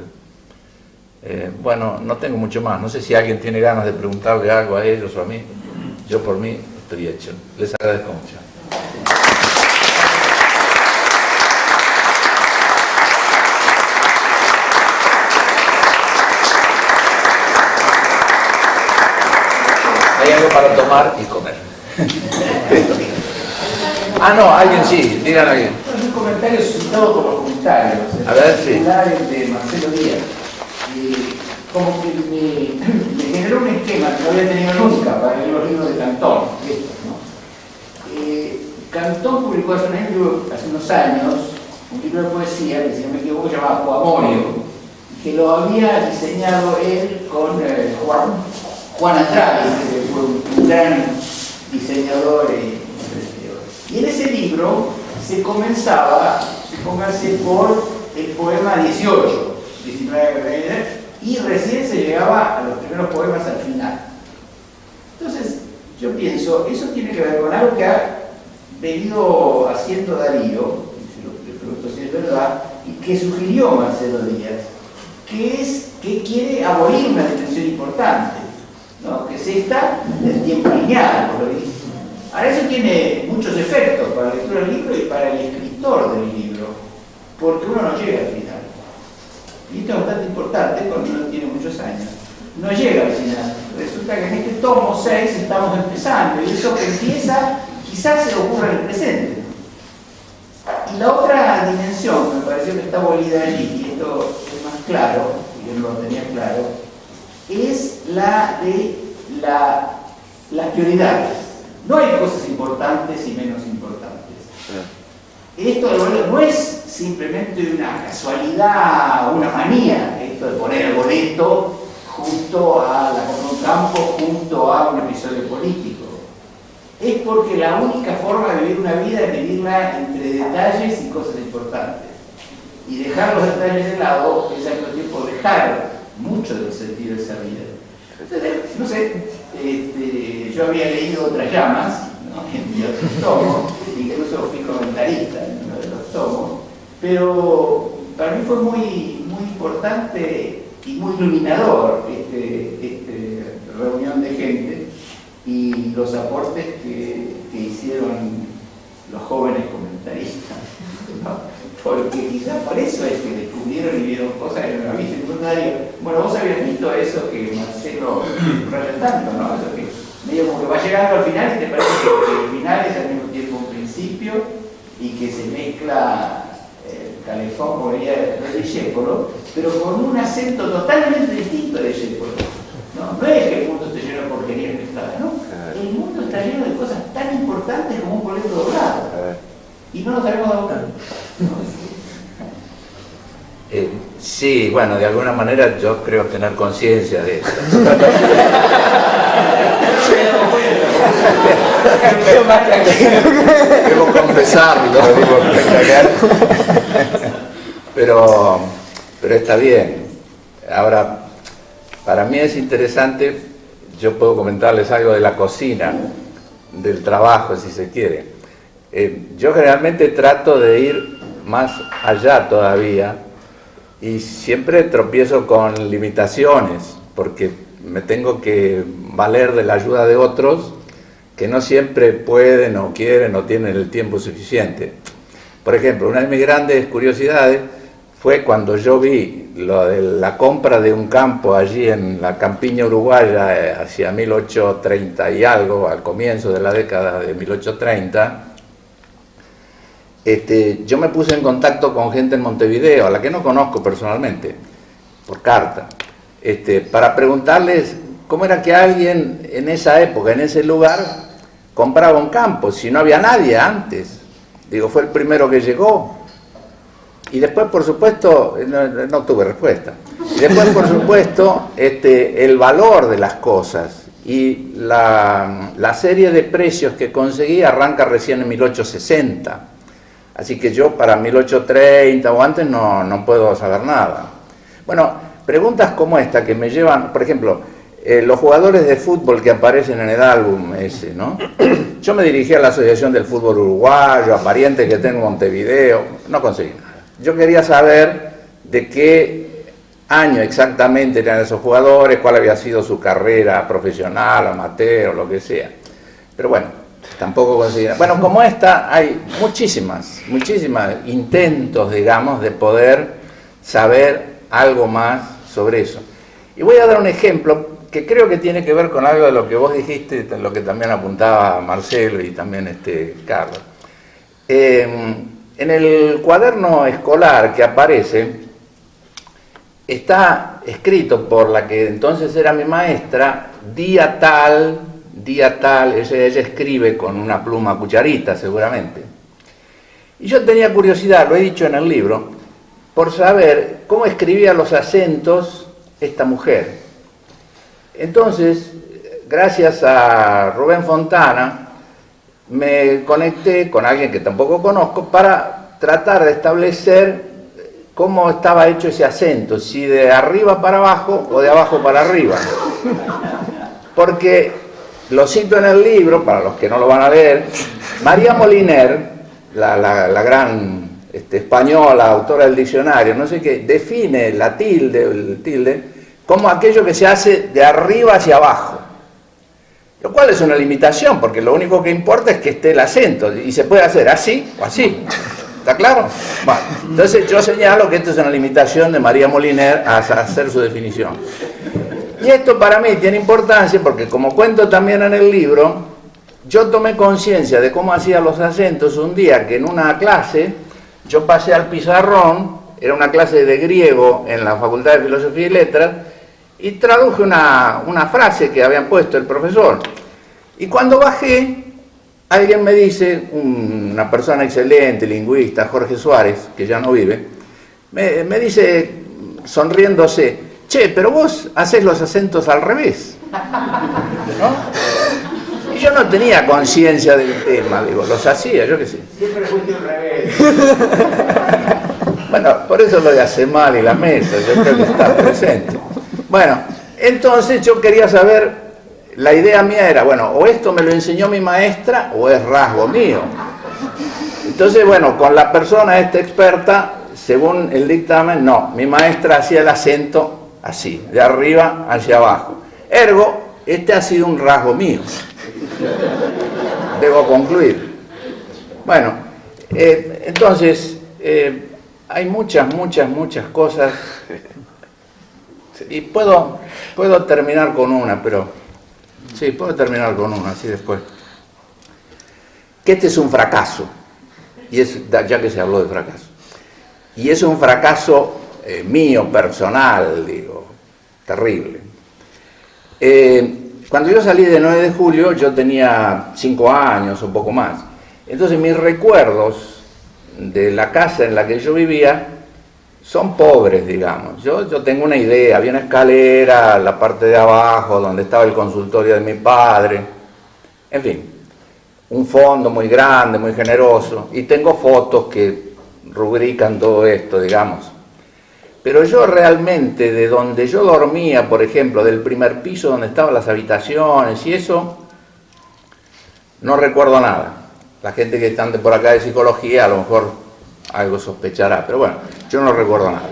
Bueno, no tengo mucho más, no sé si alguien tiene ganas de preguntarle algo a ellos o a mí. Yo por mí estoy hecho. Les agradezco mucho. Hay algo para tomar y comer. Ah, no, alguien sí, digan a alguien. Un comentario suscitado por los comentarios. A ver, sí. De Marcelo Díaz. Como que me generó un esquema que no había tenido nunca para leer los libros de Cantón. Cantón publicó hace unos años un libro de poesía que, si no me equivoco, se llamaba Poamorio, que lo había diseñado él con Juan Andrade, que fue un gran diseñador y en ese libro se comenzaba, supóngase, por el poema 18, 19, y recién se llegaba a los primeros poemas al final. Entonces, yo pienso, eso tiene que ver con algo que ha venido haciendo Darío, le pregunto si es verdad, y que sugirió Marcelo Díaz, que quiere abolir una dimensión importante, ¿no? Que es esta del tiempo lineal, por lo visto. Ahora, eso tiene muchos efectos para la lectura del libro y para el escritor del libro, porque uno no llega al final. Y esto es bastante importante cuando uno tiene muchos años. No llega al final. Resulta que en este tomo 6 estamos empezando, y eso que empieza quizás se ocurra en el presente. Y la otra dimensión que me pareció que está abolida allí, y esto es más claro, y yo no lo tenía claro, es la de las prioridades. No hay cosas importantes y menos importantes. Esto de volver no es simplemente una casualidad, una manía, esto de poner el boleto junto a la compra de un campo, junto a un episodio político. Es porque la única forma de vivir una vida es vivirla entre detalles y cosas importantes. Y dejar los detalles de lado es al mismo tiempo dejar mucho del sentido de esa vida. Entonces, no sé, yo había leído Otras llamas, ¿no? En otros tomos, incluso fui comentarista en uno de los tomos, pero para mí fue muy, muy importante y muy iluminador esta reunión de gente y los aportes que hicieron los jóvenes comentaristas, ¿no? Porque quizás por eso es que descubrieron y vieron cosas que no habían visto. Bueno, vos habías visto eso que Marcelo raya tanto, ¿no? Eso que medio como que va llegando al final y te parece que el final es al mismo tiempo un principio y que se mezcla el calefón, como veía de Discépolo, pero con un acento totalmente distinto de Discépolo. No es que el mundo esté lleno de porquerías mezcladas, ¿no? El mundo está lleno de cosas tan importantes como un boleto doblado. Y no nos sabemos dar cuenta. Sí, bueno, de alguna manera yo creo tener conciencia de eso. Debo confesarlo. Pero está bien. Ahora, para mí es interesante, yo puedo comentarles algo de la cocina, del trabajo, si se quiere. Yo generalmente trato de ir más allá todavía y siempre tropiezo con limitaciones porque me tengo que valer de la ayuda de otros que no siempre pueden o quieren o tienen el tiempo suficiente. Por ejemplo, una de mis grandes curiosidades fue cuando yo vi lo de la compra de un campo allí en la campiña uruguaya hacia 1830 y algo, al comienzo de la década de 1830. Yo me puse en contacto con gente en Montevideo, a la que no conozco personalmente, por carta, para preguntarles cómo era que alguien en esa época, en ese lugar, compraba un campo, si no había nadie antes. Digo, fue el primero que llegó. Y después, por supuesto, no tuve respuesta. Y después, por supuesto, el valor de las cosas y la serie de precios que conseguí arranca recién en 1860. Así que yo para 1830 o antes no puedo saber nada. Bueno, preguntas como esta que me llevan, por ejemplo, los jugadores de fútbol que aparecen en el álbum ese, ¿no? Yo me dirigí a la Asociación del Fútbol Uruguayo, a parientes que tengo en Montevideo, no conseguí nada. Yo quería saber de qué año exactamente eran esos jugadores, cuál había sido su carrera profesional, amateur o lo que sea. Pero bueno, tampoco conseguí nada. Bueno, como esta, hay muchísimas intentos, digamos, de poder saber algo más sobre eso. Y voy a dar un ejemplo que creo que tiene que ver con algo de lo que vos dijiste, lo que también apuntaba Marcelo y también Carlos. En el cuaderno escolar que aparece, está escrito por la que entonces era mi maestra, día tal, ella escribe con una pluma cucharita seguramente. Y yo tenía curiosidad, lo he dicho en el libro, por saber cómo escribía los acentos esta mujer. Entonces, gracias a Rubén Fontana, me conecté con alguien que tampoco conozco para tratar de establecer cómo estaba hecho ese acento, si de arriba para abajo o de abajo para arriba. Porque lo cito en el libro, para los que no lo van a leer, María Moliner, la gran española, autora del diccionario, no sé qué, define la tilde, el tilde, como aquello que se hace de arriba hacia abajo. Lo cual es una limitación, porque lo único que importa es que esté el acento, y se puede hacer así o así. ¿Está claro? Bueno, entonces yo señalo que esto es una limitación de María Moliner a hacer su definición. Y esto para mí tiene importancia porque, como cuento también en el libro, yo tomé conciencia de cómo hacía los acentos un día que en una clase yo pasé al pizarrón, era una clase de griego en la Facultad de Filosofía y Letras, y traduje una frase que habían puesto el profesor. Y cuando bajé, alguien me dice, una persona excelente, lingüista, Jorge Suárez, que ya no vive, me dice, sonriéndose, che, pero vos hacés los acentos al revés, ¿no? Y yo no tenía conciencia del tema, digo, los hacía, yo qué sé. Siempre fuiste al revés. Bueno, por eso lo de hacer mal y la mesa, yo creo que está presente. Bueno, entonces yo quería saber, la idea mía era, bueno, o esto me lo enseñó mi maestra o es rasgo mío. Entonces, bueno, con la persona esta experta, según el dictamen, no, mi maestra hacía el acento así, de arriba hacia abajo. Ergo, este ha sido un rasgo mío. Debo concluir. Bueno, entonces, hay muchas cosas. Y puedo terminar con una, pero... Sí, puedo terminar con una, así después. Que este es un fracaso, y ya que se habló de fracaso. Y es un fracaso mío, personal, digo, terrible. Cuando yo salí de 9 de julio, yo tenía 5 años o poco más. Entonces mis recuerdos de la casa en la que yo vivía son pobres, digamos. Yo tengo una idea, había una escalera, la parte de abajo, donde estaba el consultorio de mi padre, en fin, un fondo muy grande, muy generoso, y tengo fotos que rubrican todo esto, digamos. Pero yo realmente, de donde yo dormía, por ejemplo, del primer piso donde estaban las habitaciones y eso, no recuerdo nada. La gente que está por acá de psicología a lo mejor algo sospechará, pero bueno, yo no recuerdo nada.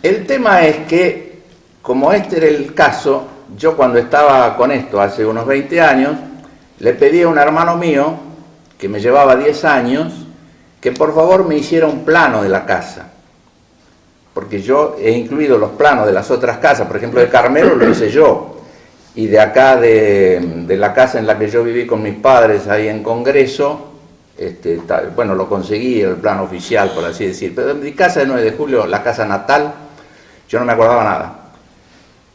El tema es que, como este era el caso, yo cuando estaba con esto hace unos 20 años, le pedí a un hermano mío, que me llevaba 10 años, que por favor me hiciera un plano de la casa. Porque yo he incluido los planos de las otras casas, por ejemplo de Carmelo lo hice yo, y de acá de la casa en la que yo viví con mis padres ahí en Congreso, bueno, lo conseguí, el plano oficial, por así decir, pero en mi casa de 9 de julio, la casa natal, yo no me acordaba nada.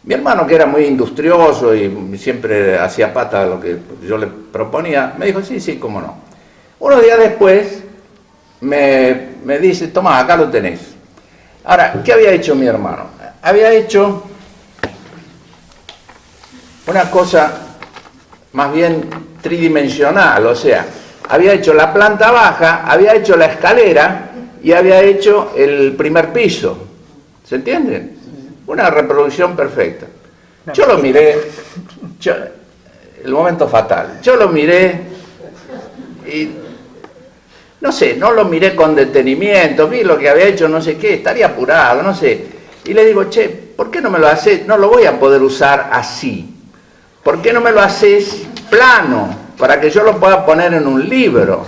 Mi hermano, que era muy industrioso y siempre hacía pata a lo que yo le proponía, me dijo, sí, cómo no. Unos días después me dice, tomá, acá lo tenés. Ahora, ¿qué había hecho mi hermano? Había hecho una cosa más bien tridimensional, o sea, había hecho la planta baja, había hecho la escalera y había hecho el primer piso. ¿Se entiende? Una reproducción perfecta. Yo lo miré, el momento fatal, yo lo miré y no sé, no lo miré con detenimiento, vi lo que había hecho, no sé qué, estaría apurado, no sé. Y le digo, che, ¿por qué no me lo haces? No lo voy a poder usar así. ¿Por qué no me lo haces plano? Para que yo lo pueda poner en un libro.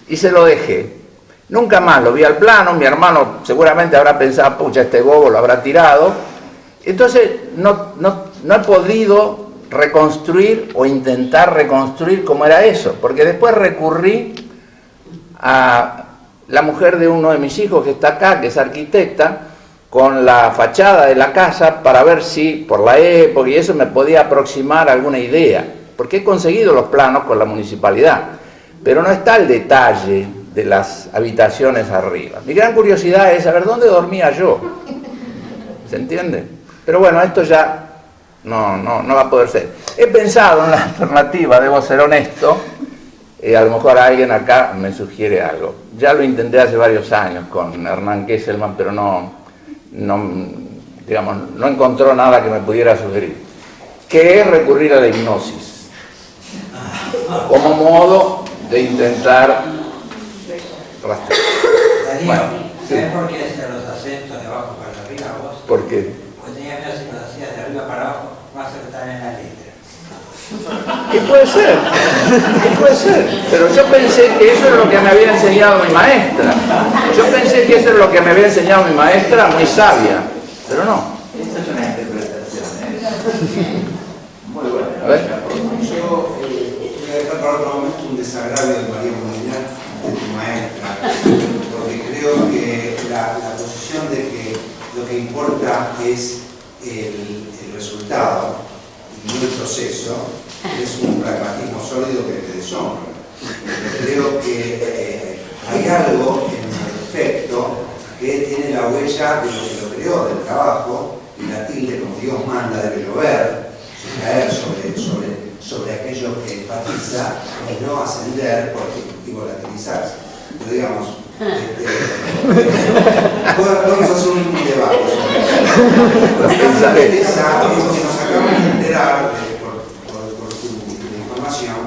Y se lo dejé. Nunca más lo vi al plano, mi hermano seguramente habrá pensado, pucha, este bobo lo habrá tirado. Entonces no he podido reconstruir o intentar reconstruir cómo era eso, porque después recurrí a la mujer de uno de mis hijos que está acá, que es arquitecta, con la fachada de la casa para ver si por la época y eso me podía aproximar a alguna idea. Porque he conseguido los planos con la municipalidad, pero no está el detalle de las habitaciones arriba. Mi gran curiosidad es saber dónde dormía yo. ¿Se entiende? Pero bueno, esto ya no va a poder ser. He pensado en la alternativa, debo ser honesto, a lo mejor alguien acá me sugiere algo. Ya lo intenté hace varios años con Hernán Kesselman, pero no encontró nada que me pudiera sugerir. Que es recurrir a la hipnosis como modo de intentar rastrear. Darío, Bueno, ¿sabes sí. por qué hacían los acentos de abajo para arriba vos? ¿Por qué? Porque tenía miedo si los hacías de arriba para abajo, más acertar en la letra. Y puede ser, pero yo pensé que eso era lo que me había enseñado mi maestra. Yo pensé que eso era lo que me había enseñado mi maestra, muy sabia, pero no. Esta es una interpretación, muy buena. A ver. Yo voy a dejar para otro momento un desagravio de María Molina, de tu maestra, porque creo que la posición de que lo que importa es el resultado y no el proceso es un pragmatismo sólido que te deshonra. Creo que hay algo en el efecto que tiene la huella de lo que lo creó, del trabajo, y la tilde, como Dios manda, debe llover, caer sobre aquello que enfatiza y no ascender y volatilizarse. Pero digamos, vamos a hacer un debate sobre eso. Es que nos acabamos de enterar por tu información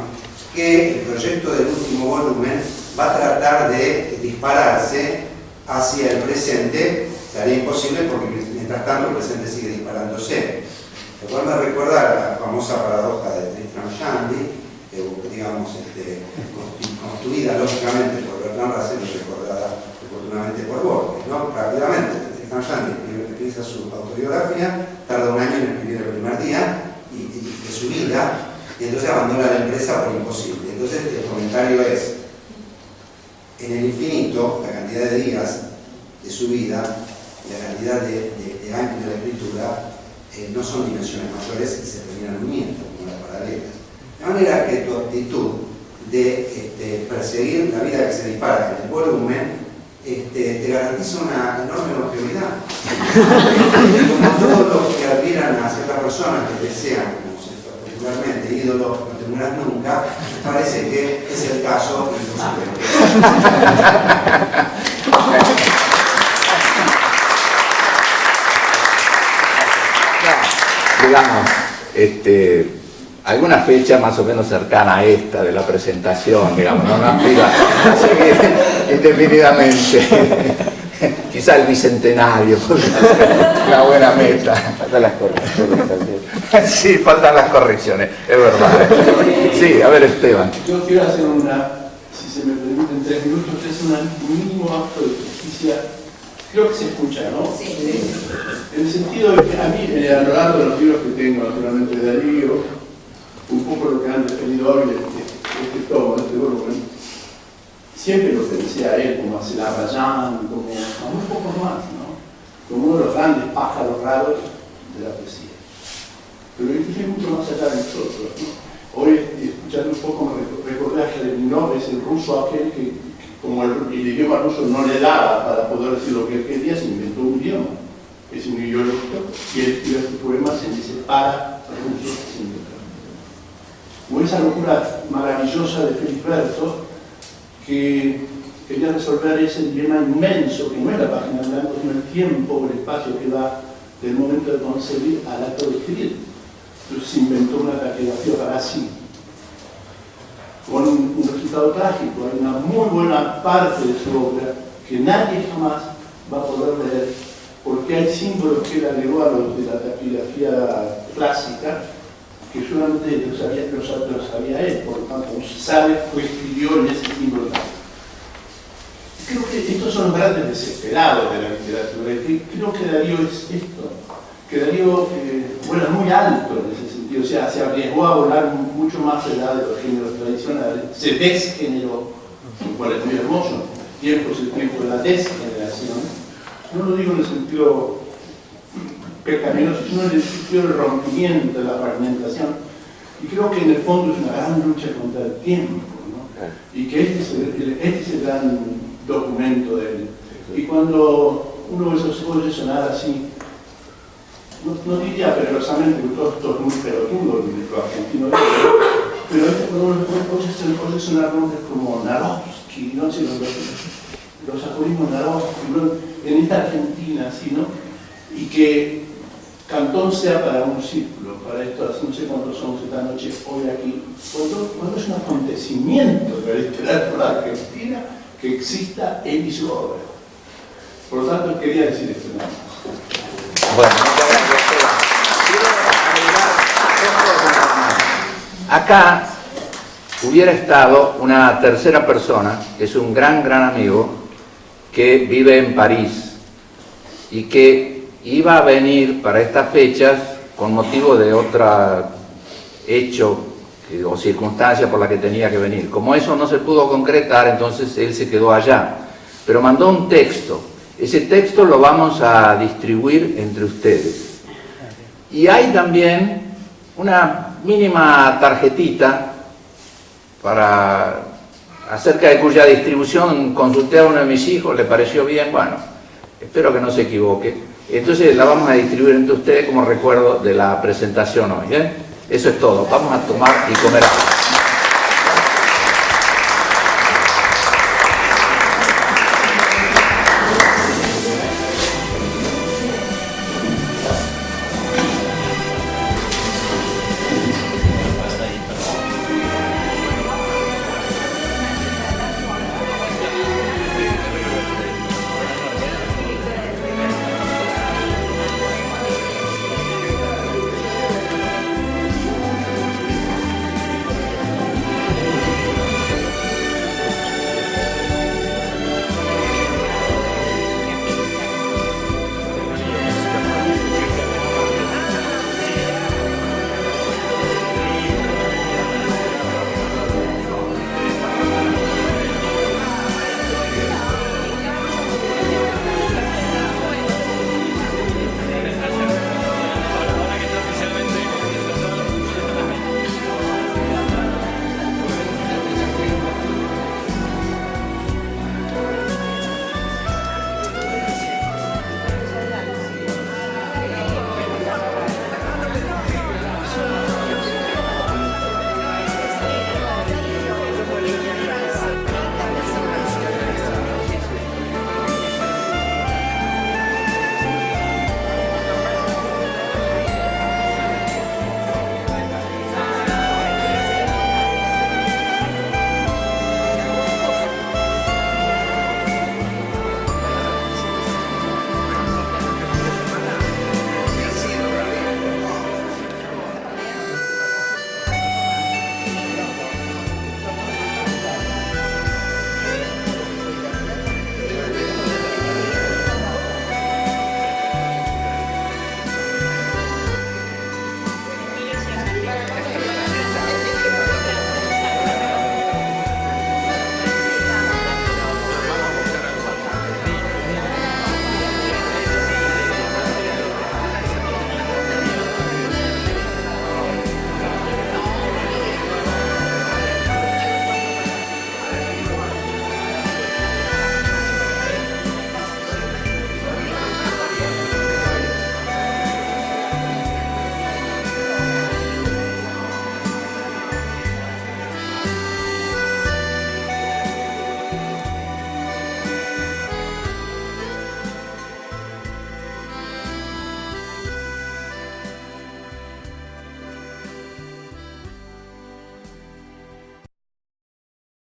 que el proyecto del último volumen va a tratar de dispararse hacia el presente. Sería imposible porque mientras tanto el presente sigue disparándose. Lo cual me recuerda a la famosa paradoja de Tristram Shandy, digamos, construida lógicamente por Bertrand Russell y recordada oportunamente por Borges, ¿no? Rápidamente, Tristram Shandy empieza su autobiografía, tarda un año en escribir el primer día de su vida, y entonces abandona la empresa por imposible. Entonces el comentario es: en el infinito, la cantidad de días de su vida, la cantidad de años de la escritura, no son dimensiones mayores y se terminan uniendo como las paralelas. De manera que tu actitud de perseguir la vida que se dispara en el volumen te garantiza una enorme longevidad. Como todos los que admiran a ciertas personas que desean, como particularmente ídolos, no terminan nunca, parece que es el caso de los Digamos, alguna fecha más o menos cercana a esta de la presentación, digamos, no aspira a seguir indefinidamente. Quizá el bicentenario, una buena meta. Faltan las correcciones también. Sí, faltan las correcciones, es verdad. Sí, a ver, Esteban. Yo quiero hacer si se me permiten 3 minutos, es un mínimo acto de justicia. Creo que se escucha, ¿no? Sí. En el sentido de que a mí, a lo largo de los libros que tengo, naturalmente de Darío, un poco lo que han referido hoy, este tomo, este volumen, siempre lo pensé a él como a Céline Rajan, como a muy pocos más, ¿no? Como uno de los grandes pájaros raros de la poesía. Pero él es mucho más allá de nosotros, ¿no? Hoy, escuchando un poco, me recordé a Jeremínov, es el ruso aquel que como el idioma ruso no le daba para poder decir lo que él quería, se inventó un idioma. Es un ideológico, y él escribe sus poemas y dice para rusos. O esa locura maravillosa de Felisberto, que quería resolver ese dilema inmenso, que no es la página en blanco, sino el tiempo o el espacio que va del momento de concebir al acto de escribir. Entonces se inventó una taquigrafía para sí, con un resultado trágico. Hay una muy buena parte de su obra que nadie jamás va a poder leer, porque hay símbolos que él agregó a los de la taquigrafía clásica que solamente los sabía él, por lo tanto no se sabe o escribió en ese símbolo. Creo que estos son los grandes desesperados de la literatura, y creo que Darío es esto, que Darío vuela muy alto en ese sentido, o sea, se arriesgó a volar mucho más allá de los géneros tradicionales, se desgeneró, lo cual es muy hermoso. Tiempo es el tiempo de la desgeneración. No lo digo en el sentido pecaminoso, sino en el sentido del rompimiento, de la fragmentación. Y creo que en el fondo es una gran lucha contra el tiempo, ¿no? Y que este es el gran documento de él. Y cuando uno oye sonar así, no diría perversamente que todo esto es muy pelotudo, lo argentino, pero cuando uno oye sonar nombres como Narovsky, no sé, los aforismos Narovsky, ¿no? En esta Argentina, así, ¿no? Y que Cantón sea para un círculo, para esto, no sé cuántos somos esta noche hoy aquí, cuando es un acontecimiento de la literatura argentina que exista él y su obra. Por lo tanto, quería decir esto nada más. Bueno, muchas gracias, Esteban. Quiero agregar dos cosas más. Acá hubiera estado una tercera persona, que es un gran amigo, que vive en París y que iba a venir para estas fechas con motivo de otro hecho o circunstancia por la que tenía que venir. Como eso no se pudo concretar, entonces él se quedó allá, pero mandó un texto. Ese texto lo vamos a distribuir entre ustedes. Y hay también una mínima tarjetita acerca de cuya distribución consulté a uno de mis hijos, le pareció bien, bueno, espero que no se equivoque. Entonces la vamos a distribuir entre ustedes como recuerdo de la presentación hoy. Eso es todo, vamos a tomar y comer algo.